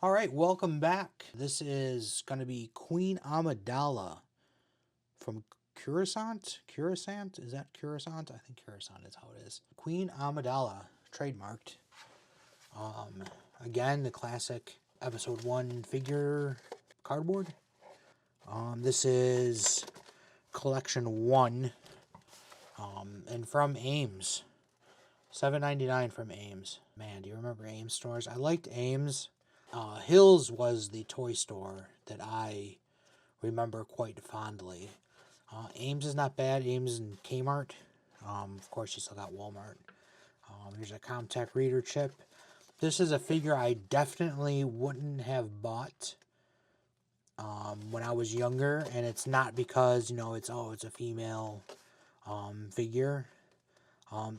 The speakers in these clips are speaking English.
All right, welcome back. This is going to be Queen Amidala from Coruscant. Coruscant? Is that Coruscant? I think Coruscant is how it is. Queen Amidala, trademarked. Um, Again, the classic Episode 1 figure cardboard. This is Collection 1, and from Ames. $7.99 from Ames. Man, do you remember Ames stores? I liked Ames. Hills was the toy store that I remember quite fondly. Ames is not bad. Ames and Kmart. Of course, you still got Walmart. Here's a Comtech reader chip. This is a figure I definitely wouldn't have bought when I was younger, and it's not because it's a female figure.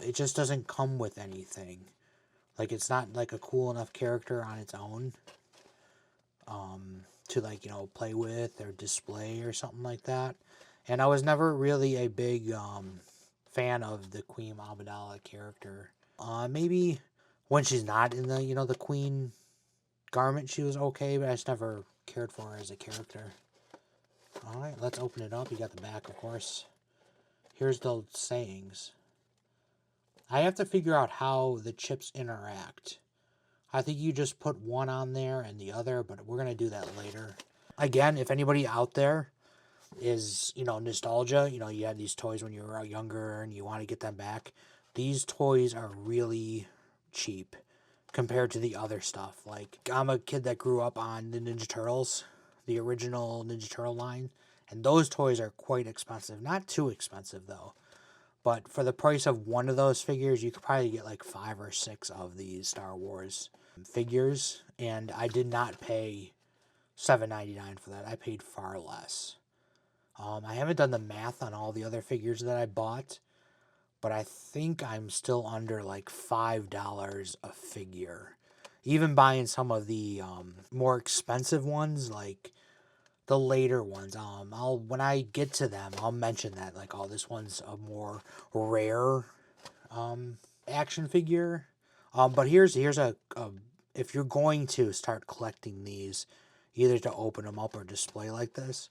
It just doesn't come with anything. Like, it's not like a cool enough character on its own to play with or display or something like that. And I was never really a big fan of the Queen Amidala character. Maybe when she's not in the queen garment, she was okay, but I just never cared for her as a character. All right, let's open it up. You got the back, of course. Here's the sayings. I have to figure out how the chips interact. I think you just put one on there and the other, but we're going to do that later. Again, if anybody out there is, nostalgia, you had these toys when you were younger and you want to get them back. These toys are really cheap compared to the other stuff. Like, I'm a kid that grew up on the Ninja Turtles, the original Ninja Turtle line, and those toys are quite expensive. Not too expensive, though. But for the price of one of those figures, you could probably get like 5 or 6 of these Star Wars figures, and I did not pay $7.99 for that. I paid far less. I haven't done the math on all the other figures that I bought, but I think I'm still under like $5 a figure. Even buying some of the more expensive ones, like the later ones. When I get to them, I'll mention that like, oh, this one's a more rare action figure. But here's a if you're going to start collecting these, either to open them up or display like this,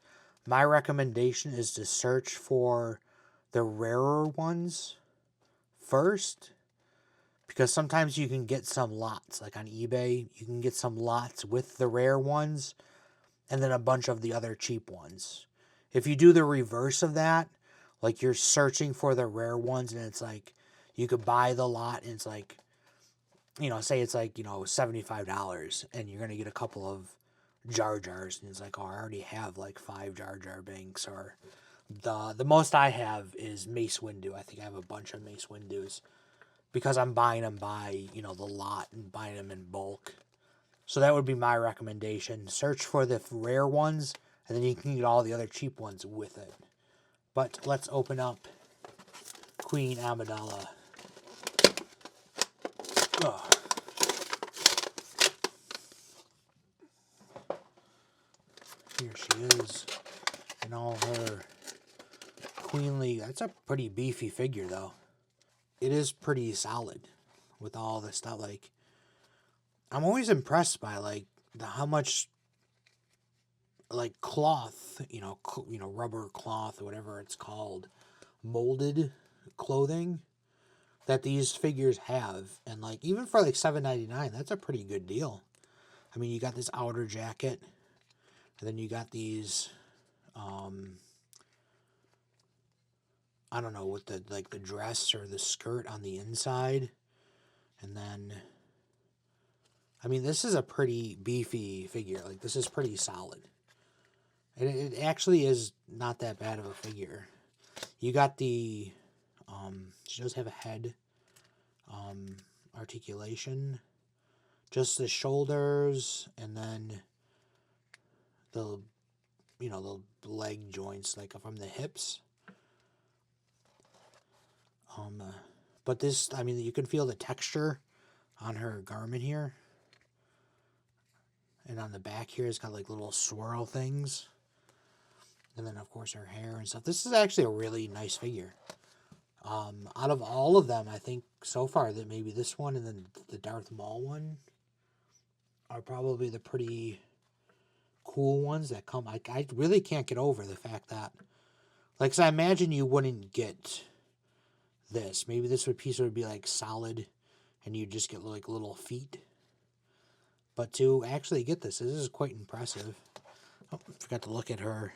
my recommendation is to search for the rarer ones first, because sometimes you can get some lots, like on eBay, you can get some lots with the rare ones and then a bunch of the other cheap ones. If you do the reverse of that, like you're searching for the rare ones and it's like you could buy the lot and it's like, say it's like, $75 and you're going to get a couple of Jar Jars and it's like, oh, I already have like 5 Jar Jar Binks, or the most I have is Mace Windu. I think I have a bunch of Mace Windus because I'm buying them by, the lot and buying them in bulk. So that would be my recommendation. Search for the rare ones, and then you can get all the other cheap ones with it. But let's open up Queen Amidala. Oh. Here she is in all her queenly. That's a pretty beefy figure, though. It is pretty solid with all the stuff. Like, I'm always impressed by how much cloth, rubber cloth or whatever it's called, molded clothing that these figures have. And like, even for like $7.99, that's a pretty good deal. I mean, you got this outer jacket, and then you got these I don't know what the dress or the skirt on the inside. And then, I mean, this is a pretty beefy figure. Like, this is pretty solid. And it actually is not that bad of a figure. You got the, she does have a head articulation. Just the shoulders, and then the, the leg joints, like from the hips. But this, I mean, you can feel the texture on her garment here. And on the back here, it's got like little swirl things. And then, of course, her hair and stuff. This is actually a really nice figure. Out of all of them, I think so far that maybe this one and then the Darth Maul one are probably the pretty cool ones that come. I really can't get over the fact that, like, 'cause I imagine you wouldn't get this. Maybe this piece would be like solid, and you just get like little feet. But to actually get this is quite impressive. Oh, I forgot to look at her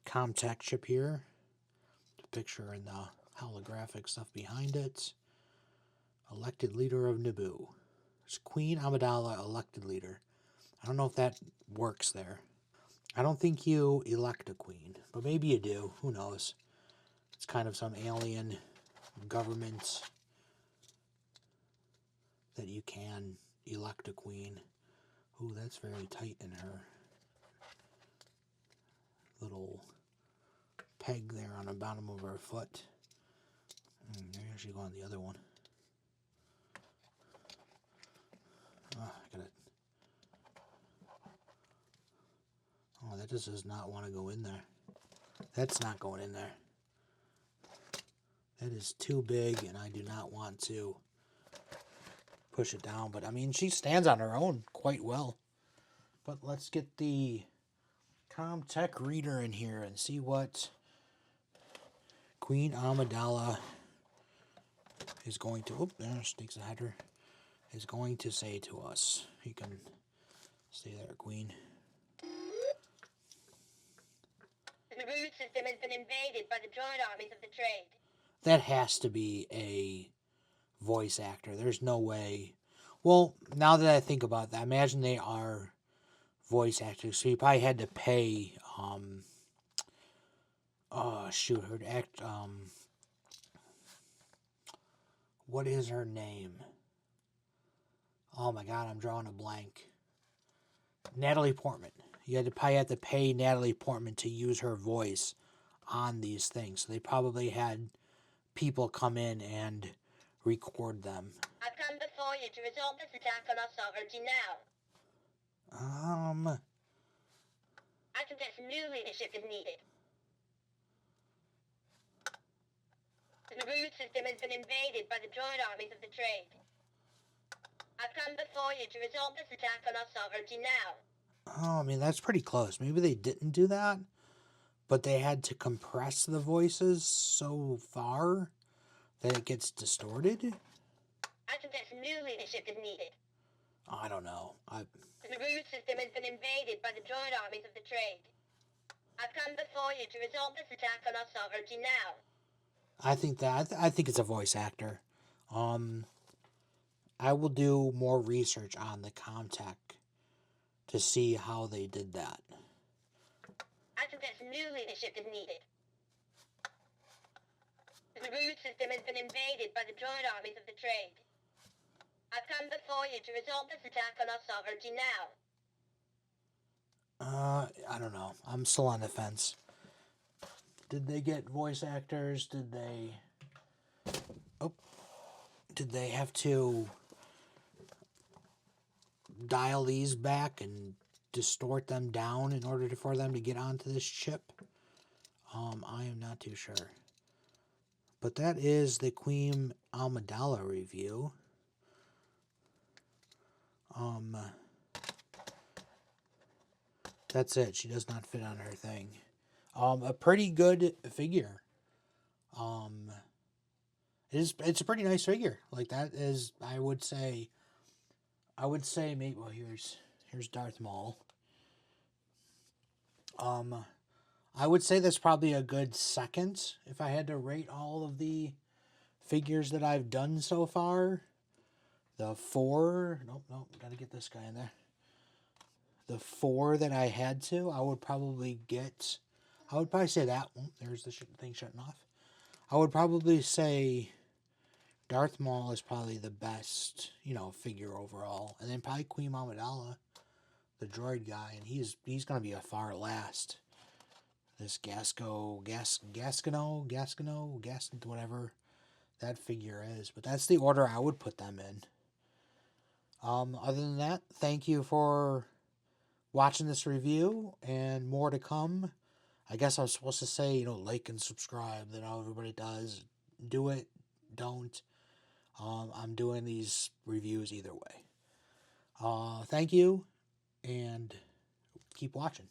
Comtech chip here. The picture and the holographic stuff behind it. Elected leader of Naboo. It's Queen Amidala, elected leader. I don't know if that works there. I don't think you elect a queen, but maybe you do. Who knows? It's kind of some alien government that you can elect a queen. Ooh, that's very tight in her little peg there on the bottom of her foot. Maybe I should go on the other one. Oh, I got it. Oh, that just does not want to go in there. That's not going in there. That is too big, and I do not want to push it down. But, I mean, she stands on her own quite well. But let's get the Comtech reader in here and see what Queen Amidala is going to... Oh, there, sneaks a header. Is going to say to us. You can stay there, Queen. The root system has been invaded by the droid armies of the trade. That has to be a voice actor. There's no way. Well, now that I think about that, I imagine they are voice actors. So you probably had to pay, oh, shoot, her to act, what is her name? Oh my God, I'm drawing a blank. Natalie Portman. You had to probably have to pay Natalie Portman to use her voice on these things. So they probably had people come in and record them. I've come before you to resolve this attack on our sovereignty now. I suggest new leadership is needed. The root system has been invaded by the droid armies of the trade. I've come before you to resolve this attack on our sovereignty now. Oh, I mean, that's pretty close. Maybe they didn't do that, but they had to compress the voices so far that it gets distorted. I suggest new leadership is needed. I don't know. The root system has been invaded by the droid armies of the trade. I've come before you to resolve this attack on our sovereignty now. I think it's a voice actor. I will do more research on the Comtech to see how they did that. I suggest new leadership is needed. The root system has been invaded by the droid armies of the trade. I've come before you to resolve this attack on our sovereignty now. I don't know. I'm still on the fence. Did they get voice actors? Did they have to dial these back and distort them down in order for them to get onto this chip? I am not too sure. But that is the Queen Amidala review. That's it. She does not fit on her thing. A pretty good figure. It's a pretty nice figure. Like, that is, I would say maybe, well, here's Darth Maul. I would say that's probably a good second if I had to rate all of the figures that I've done so far. The 4, nope, gotta get this guy in there. The 4 that I had to, I would probably say that one. There's the thing shutting off. I would probably say Darth Maul is probably the best, figure overall. And then probably Queen Amidala, the droid guy, and he's going to be a far last. This Gascon, whatever that figure is. But that's the order I would put them in. Other than that, thank you for watching this review, and more to come. I guess I was supposed to say, like and subscribe. That how everybody does. Do it. Don't. I'm doing these reviews either way. Thank you, and keep watching.